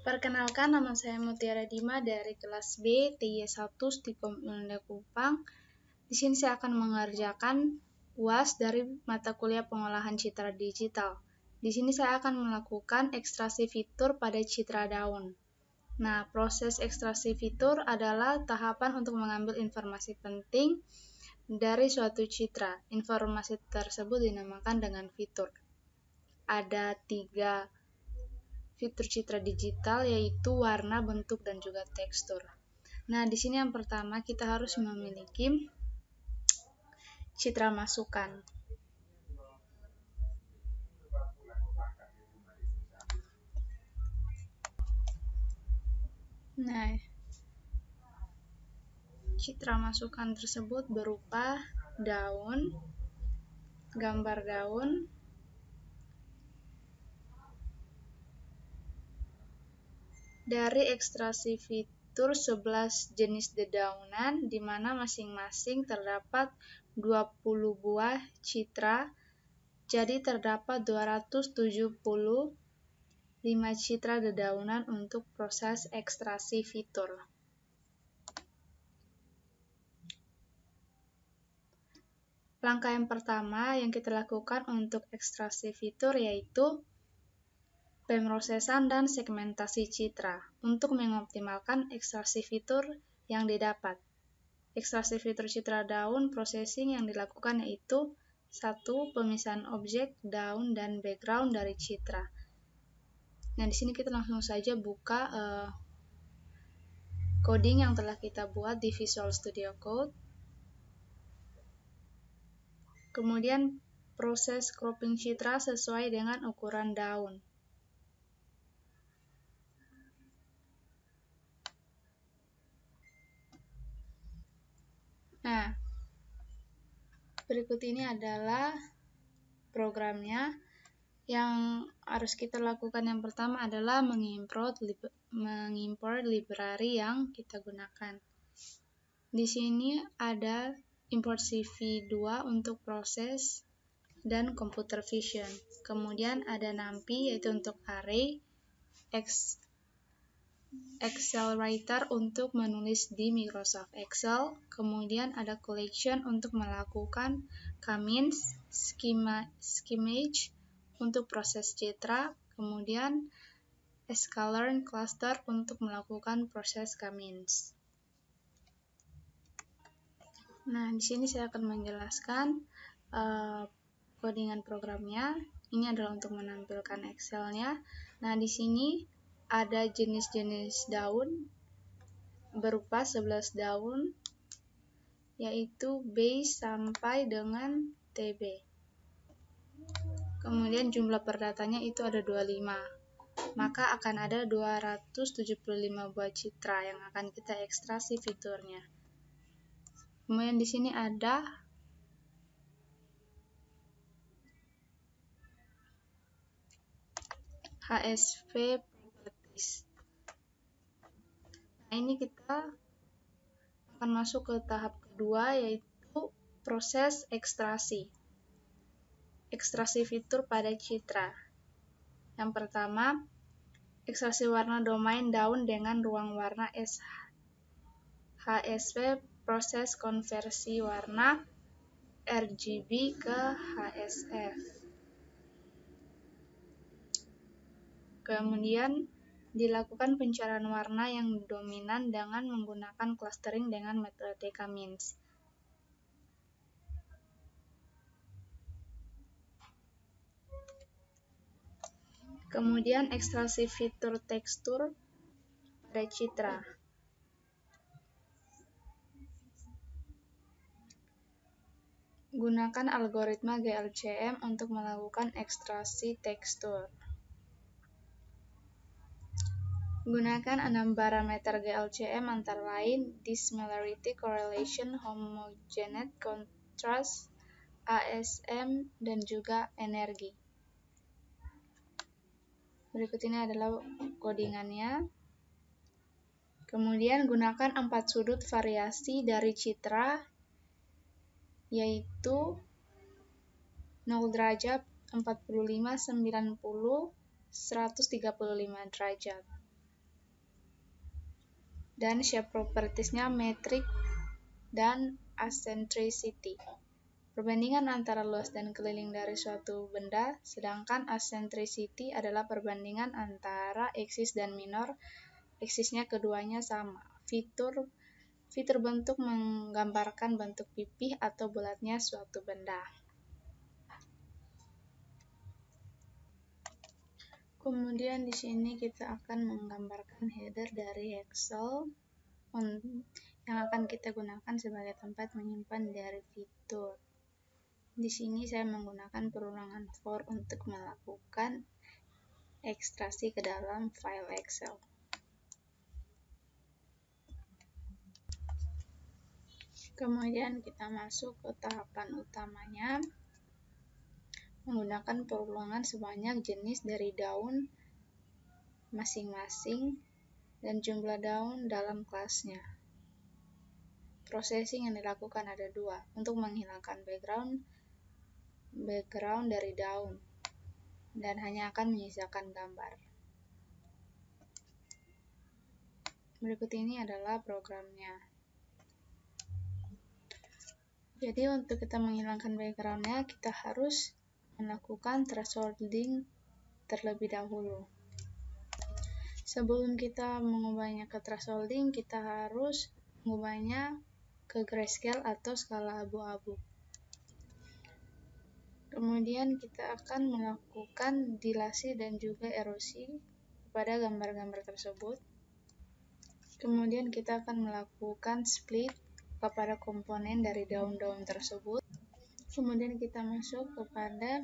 Perkenalkan, nama saya Mutiara Dima dari kelas B TY1 Stikom Ilanda Kupang. Di sini saya akan mengerjakan UAS dari mata kuliah pengolahan citra digital. Di sini saya akan melakukan ekstraksi fitur pada citra daun. Nah, proses ekstraksi fitur adalah tahapan untuk mengambil informasi penting dari suatu citra. Informasi tersebut dinamakan dengan fitur. Ada 3 fitur citra digital, yaitu warna, bentuk, dan juga tekstur. Nah, di sini yang pertama kita harus memiliki citra masukan. Nah, citra masukan tersebut berupa daun, gambar daun, dari ekstraksi fitur 11 jenis dedaunan, di mana masing-masing terdapat 20 buah citra, jadi terdapat 275 citra dedaunan untuk proses ekstraksi fitur. Langkah yang pertama yang kita lakukan untuk ekstraksi fitur yaitu pemrosesan dan segmentasi citra untuk mengoptimalkan ekstraksi fitur yang didapat. Ekstraksi fitur citra daun processing yang dilakukan yaitu 1. Pemisahan objek, daun, dan background dari citra. Nah, di sini kita langsung saja buka coding yang telah kita buat di Visual Studio Code. Kemudian proses cropping citra sesuai dengan ukuran daun. Nah, berikut ini adalah programnya. Yang harus kita lakukan yang pertama adalah mengimport library yang kita gunakan. Di sini ada import CV2 untuk proses dan computer vision. Kemudian ada NumPy yaitu untuk array, Accelerator untuk menulis di Microsoft Excel, kemudian ada collection untuk melakukan Kamins, Skimage untuk proses citra, kemudian sklearn cluster untuk melakukan proses Kamins. Nah, di sini saya akan menjelaskan codingan programnya. Ini adalah untuk menampilkan Excel-nya. Nah, di sini ada jenis-jenis daun berupa 11 daun, yaitu base sampai dengan TB. Kemudian jumlah perdatanya itu ada 25. Maka akan ada 275 buah citra yang akan kita ekstraksi fiturnya. Kemudian di sini ada HSV properties. Nah, ini kita akan masuk ke tahap kedua, yaitu proses ekstraksi. Ekstraksi fitur pada citra. Yang pertama, ekstraksi warna domain daun dengan ruang warna HSV, proses konversi warna RGB ke HSF. Kemudian dilakukan pencarian warna yang dominan dengan menggunakan clustering dengan metode Kamins. Kemudian ekstraksi fitur tekstur pada citra. Gunakan algoritma GLCM untuk melakukan ekstraksi tekstur. Gunakan 6 parameter GLCM antara lain dissimilarity, correlation, homogeneity, contrast, ASM, dan juga energi. Berikut ini adalah codingannya. Kemudian gunakan 4 sudut variasi dari citra, yaitu 0 derajat, 45, 90, 135 derajat. dan shape properties-nya metrik dan eccentricity. Perbandingan antara luas dan keliling dari suatu benda, sedangkan eccentricity adalah perbandingan antara eksis dan minor. Eksisnya keduanya sama. Fitur bentuk menggambarkan bentuk pipih atau bulatnya suatu benda. Kemudian di sini kita akan menggambarkan header dari Excel yang akan kita gunakan sebagai tempat menyimpan dari fitur. Di sini saya menggunakan perulangan for untuk melakukan ekstraksi ke dalam file Excel. Kemudian kita masuk ke tahapan utamanya, menggunakan perulangan sebanyak jenis dari daun masing-masing dan jumlah daun dalam kelasnya. Processing yang dilakukan ada dua, untuk menghilangkan background dari daun dan hanya akan menyisakan gambar. Berikut ini adalah programnya. Jadi untuk kita menghilangkan backgroundnya, kita harus melakukan thresholding terlebih dahulu. Sebelum kita mengubahnya ke thresholding, kita harus mengubahnya ke grayscale atau skala abu-abu. Kemudian kita akan melakukan dilasi dan juga erosi pada gambar-gambar tersebut. Kemudian kita akan melakukan split kepada komponen dari daun-daun tersebut. Kemudian kita masuk kepada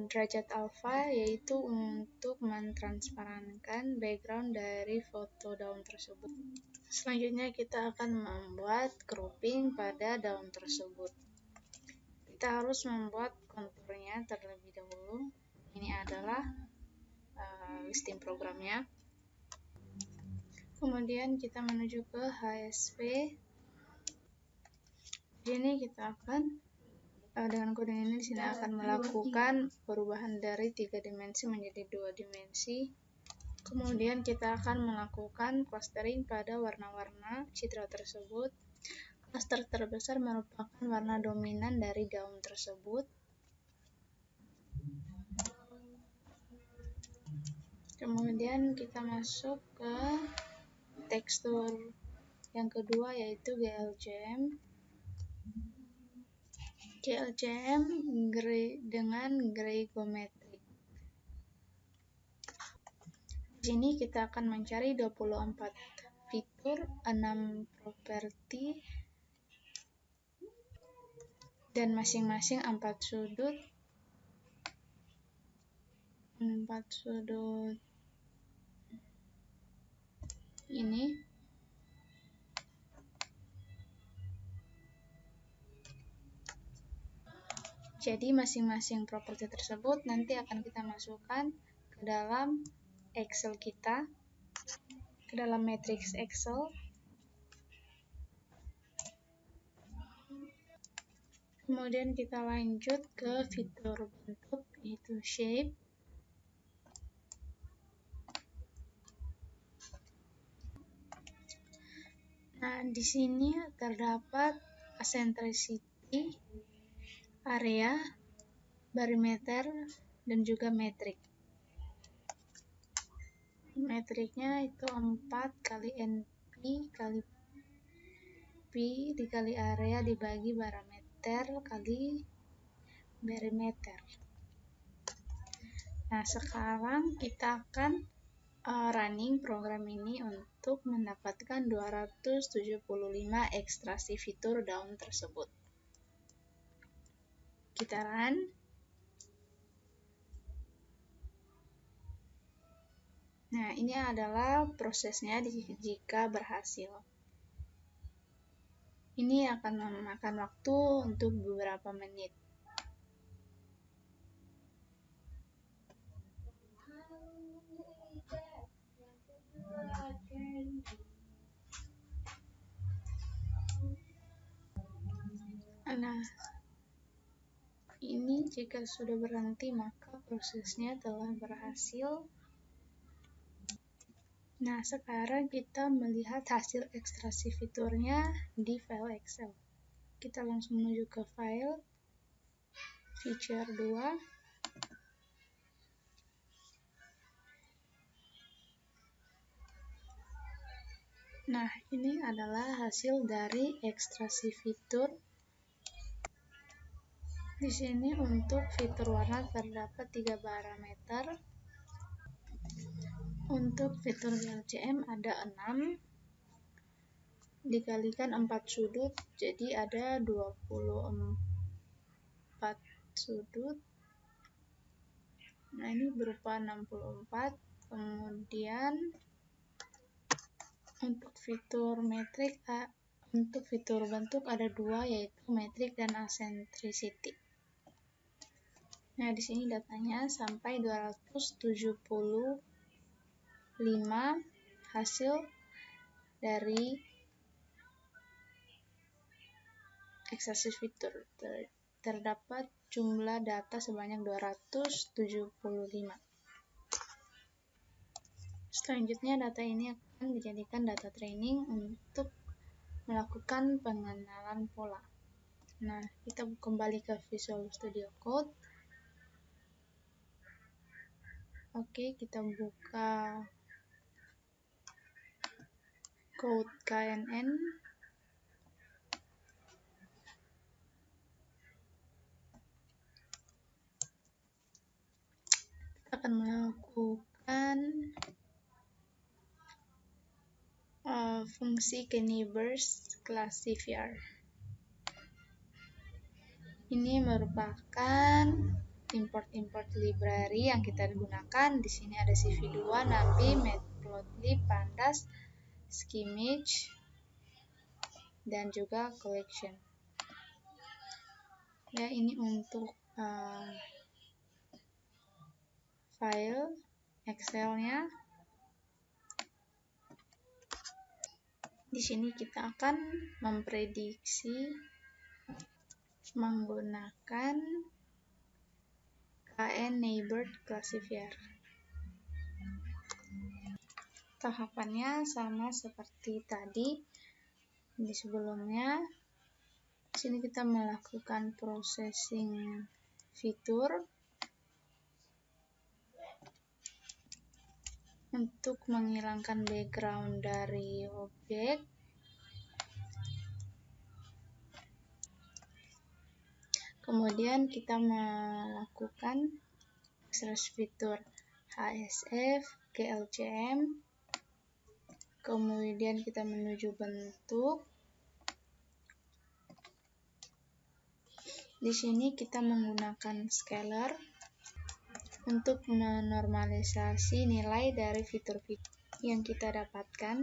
derajat alfa, yaitu untuk mentransparankan background dari foto daun tersebut. Selanjutnya kita akan membuat grouping pada daun tersebut. Kita harus membuat konturnya terlebih dahulu. Ini adalah listing programnya. Kemudian kita menuju ke HSP. Di sini kita akan dengan kode ini di sini akan melakukan perubahan dari 3 dimensi menjadi 2 dimensi. Kemudian kita akan melakukan clustering pada warna-warna citra tersebut. Cluster terbesar merupakan warna dominan dari daun tersebut. Kemudian kita masuk ke tekstur yang kedua, yaitu GLJM. GLJM dengan gray geometrik. Di sini kita akan mencari 24 fitur, 6 properti, dan masing-masing 4 sudut. 4 sudut ini. Jadi masing-masing properti tersebut nanti akan kita masukkan ke dalam Excel kita, ke dalam matriks Excel. Kemudian kita lanjut ke fitur bentuk, yaitu shape. Nah, di sini terdapat eccentricity, area, perimeter, dan juga metrik. Metriknya itu 4 kali NP kali P dikali area dibagi parameter kali perimeter. Nah, sekarang kita akan running program ini untuk mendapatkan 275 ekstraksi fitur daun tersebut. Kita run. Nah, ini adalah prosesnya jika berhasil. Ini akan memakan waktu untuk beberapa menit. Nah, ini jika sudah berhenti maka prosesnya telah berhasil. Nah, sekarang kita melihat hasil ekstraksi fiturnya di file Excel. Kita langsung menuju ke file, feature 2. Nah, ini adalah hasil dari ekstraksi fitur. Di sini untuk fitur warna terdapat 3 parameter. Untuk fitur GLCM ada 6 dikalikan 4 sudut, jadi ada 24 sudut. Nah, ini berupa 64. Kemudian untuk fitur metrik, untuk fitur bentuk ada 2, yaitu metrik dan eccentricity. Nah, di sini datanya sampai 275 hasil dari ekstraksi fitur. Terdapat jumlah data sebanyak 275. Selanjutnya, data ini akan dijadikan data training untuk melakukan pengenalan pola. Nah, kita kembali ke Visual Studio Code. Oke, kita buka code KNN. Kita akan melakukan fungsi K-neighbors classifier. Ini merupakan import library yang kita gunakan. Di sini ada CV2, NumPy, Matplotlib, Pandas, Skimage, dan juga collection. Ya, ini untuk file Excel-nya. Di sini kita akan memprediksi menggunakan K-neighbors classifier. Tahapannya sama seperti tadi di sebelumnya. Di sini kita melakukan processing fitur untuk menghilangkan background dari objek. Kemudian kita melakukan ekstraksi fitur HSF, GLCM. Kemudian kita menuju bentuk. Di sini kita menggunakan scalar untuk menormalisasi nilai dari fitur-fitur yang kita dapatkan.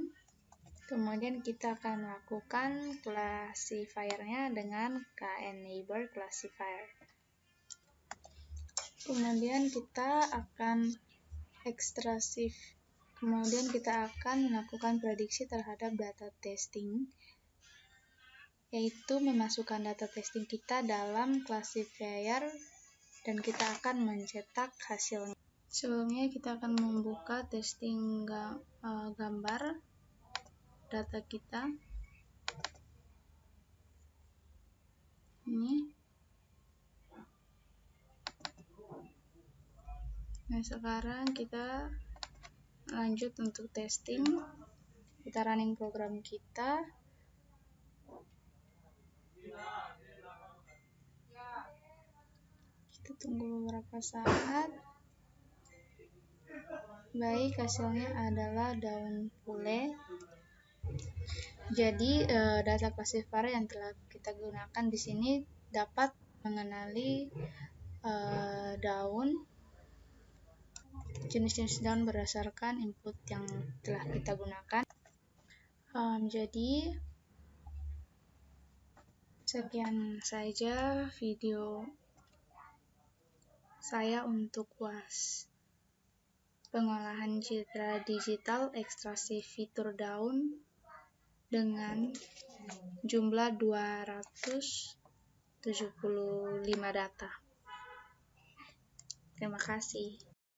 Kemudian kita akan melakukan classifier-nya dengan K-neighbors classifier. Kemudian kita akan melakukan prediksi terhadap data testing, yaitu memasukkan data testing kita dalam classifier dan kita akan mencetak hasilnya. Sebelumnya kita akan membuka testing gambar data kita. Ini. Nah, sekarang kita lanjut untuk testing. Kita running program kita. Kita tunggu beberapa saat. Baik, hasilnya adalah daun pule. Jadi data classifier yang telah kita gunakan di sini dapat mengenali daun, jenis-jenis daun berdasarkan input yang telah kita gunakan. Jadi sekian saja video saya untuk UAS pengolahan citra digital ekstraksi fitur daun dengan jumlah 275 data. Terima kasih.